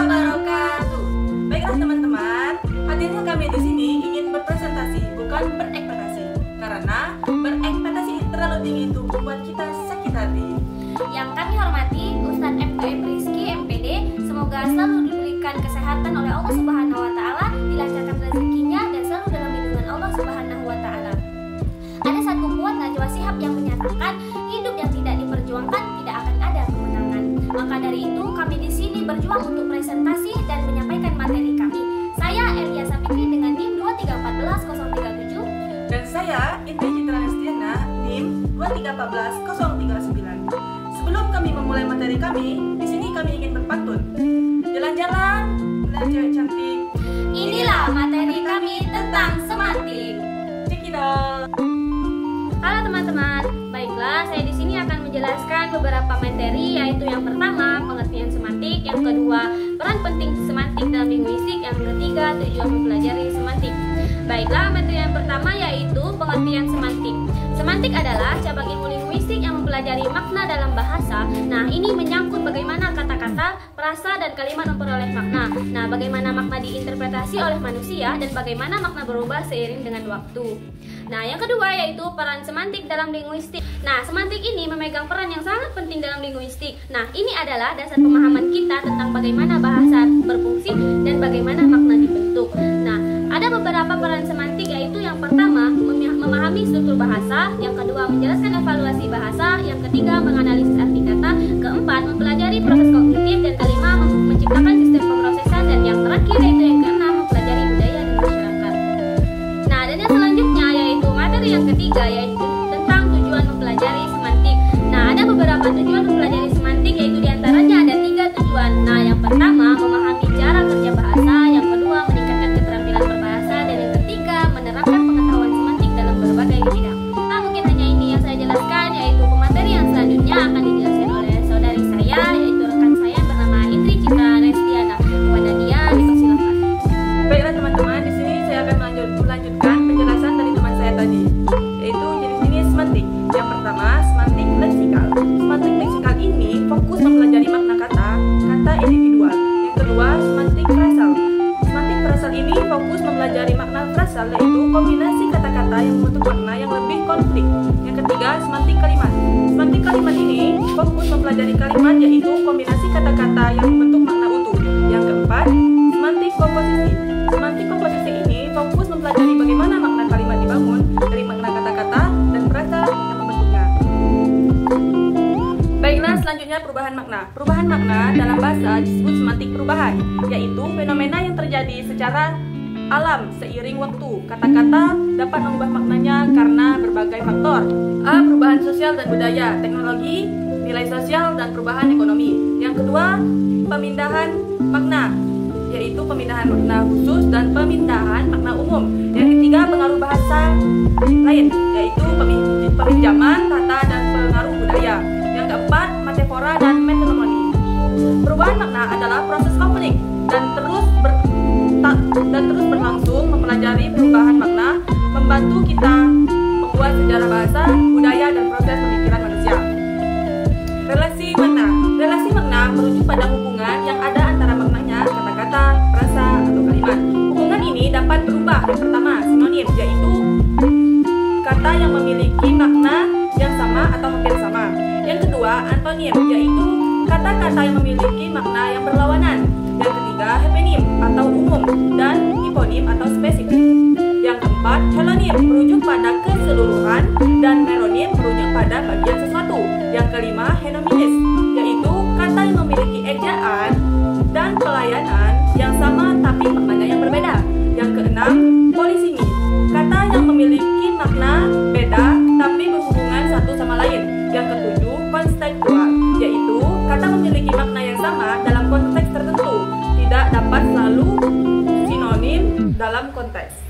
wabarakatuh. Baiklah teman-teman, hadirnya kami di sini ingin berpresentasi, bukan berekspektasi. Karena berekspektasi terlalu tinggi itu membuat kita sakit hati. Yang kami hormati Ustadz FKM Rizky MPD, semoga selalu diberikan kesehatan oleh Allah Subhanahu wa taala, dilancarkan rezekinya dan selalu dalam lindungan Allah Subhanahu wa taala. Ada satu quote Najwa Shihab yang menyatakan, hidup yang tidak diperjuangkan tidak akan ada kemenangan. Maka dari itu kami di sini berjuang untuk presentasi dan menyampaikan materi kami. Saya Elia Sapitri dengan NIM 2314037 Dan saya Indri Citra Nestiana, NIM 2314039. Sebelum kami memulai materi kami, di sini kami ingin berpantun. Jalan-jalan, melihat cewek cantik. Inilah materi kami tentang semantik. Cekidot. Halo teman-teman, baiklah saya di sini akan menjelaskan beberapa materi, yaitu yang pertama pengertian semantik, yang kedua peran penting semantik dalam linguistik, yang ketiga tujuan mempelajari semantik. Baiklah, materi yang pertama yaitu pengertian semantik. Semantik adalah cabang ilmu linguistik yang mempelajari makna dalam bahasa. Nah, ini menyangkut bagaimana kata-kata, frasa, dan kalimat memperoleh makna. Nah, bagaimana makna diinterpretasi oleh manusia dan bagaimana makna berubah seiring dengan waktu. Nah, yang kedua yaitu peran semantik dalam linguistik. Nah, semantik ini memegang peran yang sangat penting dalam linguistik. Nah, ini adalah dasar pemahaman kita tentang bagaimana bahasa berfungsi dan bagaimana makna dibentuk. Nah, ada beberapa peran semantik, yaitu yang pertama memahami struktur bahasa, yang kedua menjelaskan evaluasi bahasa, yang ketiga menganalisis arti kata, keempat mempelajari proses kognitif, dan kelima menciptakan sistem pemrosesan, dan yang terakhir yaitu yang keenam mempelajari budaya dan masyarakat. Nah, dan yang selanjutnya yaitu materi yang ketiga yaitu tentang tujuan mempelajari semantik. Nah, ada beberapa tujuan mempelajari semantik, yaitu diantaranya ada 3 tujuan. Nah, yang pertama memahami cara kerja bahasa, yang kedua meningkatkan keterampilan berbahasa, dan yang ketiga menerapkan pengetahuan semantik dalam berbagai bidang. Nah, mungkin hanya ini yang saya jelaskan, yaitu pemateri yang selanjutnya akan dijelaskan oleh saudari saya, yaitu rekan saya bernama Indri Citra Nestiana. Kepada dia dipersilakan. Baiklah teman-teman, di sini saya akan melanjutkan penjelasan dari teman saya tadi, yaitu jenis-jenis semantik. Yang pertama, semantik leksikal. Semantik leksikal ini fokus mempelajari makna kata individual. Yang kedua, semantik frasal. Semantik frasal ini fokus mempelajari makna frasal, yaitu kombinasi kata-kata yang membentuk makna yang lebih konflik. Yang ketiga, semantik kalimat. Semantik kalimat ini fokus mempelajari kalimat, yaitu kombinasi kata-kata yang membentuk makna utuh. Yang keempat, semantik komposisi. Semantik komposisi ini fokus mempelajari bagaimana makna kalimat dibangun dari makna kata-kata dan frasa yang membentuknya. Baiklah, selanjutnya perubahan makna. Perubahan makna dalam bahasa disebut semantik perubahan, yaitu fenomena yang terjadi secara alam seiring waktu. Kata-kata dapat mengubah maknanya karena berbagai faktor. A. Perubahan sosial dan budaya, teknologi, nilai sosial, dan perubahan ekonomi. Yang kedua, pemindahan makna, yaitu pemindahan makna khusus dan pemindahan makna umum. Yang ketiga, pengaruh bahasa lain, yaitu peminjaman kata dan pengaruh budaya. Yang keempat, metafora dan metonimoni. Perubahan makna adalah proses konflik dan terus berlangsung. Mempelajari perubahan makna membantu kita membuat sejarah bahasa, budaya, dan proses pemikiran manusia. Relasi makna. Relasi makna merujuk pada hubungan yang ada antara maknanya, kata-kata, frasa, atau kalimat. Hubungan ini dapat berubah. Yang pertama, sinonim, yaitu kata yang memiliki makna yang sama atau hampir sama. Yang kedua, antonim, yaitu kata-kata yang memiliki makna yang berlawanan. Yang ketiga, heteronim atau umum, dan hiponim atau spesifik. Yang keempat, helonim merujuk pada keseluruhan, dan meronim merujuk pada bagian sesuatu. Yang kelima, henominis, yaitu kata yang memiliki ejaan dan pelayanan yang sama tapi maknanya yang berbeda. Yang keenam, polisimi, kata yang memiliki makna beda tapi berhubungan satu sama lain. Yang ketujuh, kontekstual, yaitu kata memiliki makna yang sama dalam konteks tertentu, tidak dapat selalu sinonim dalam konteks.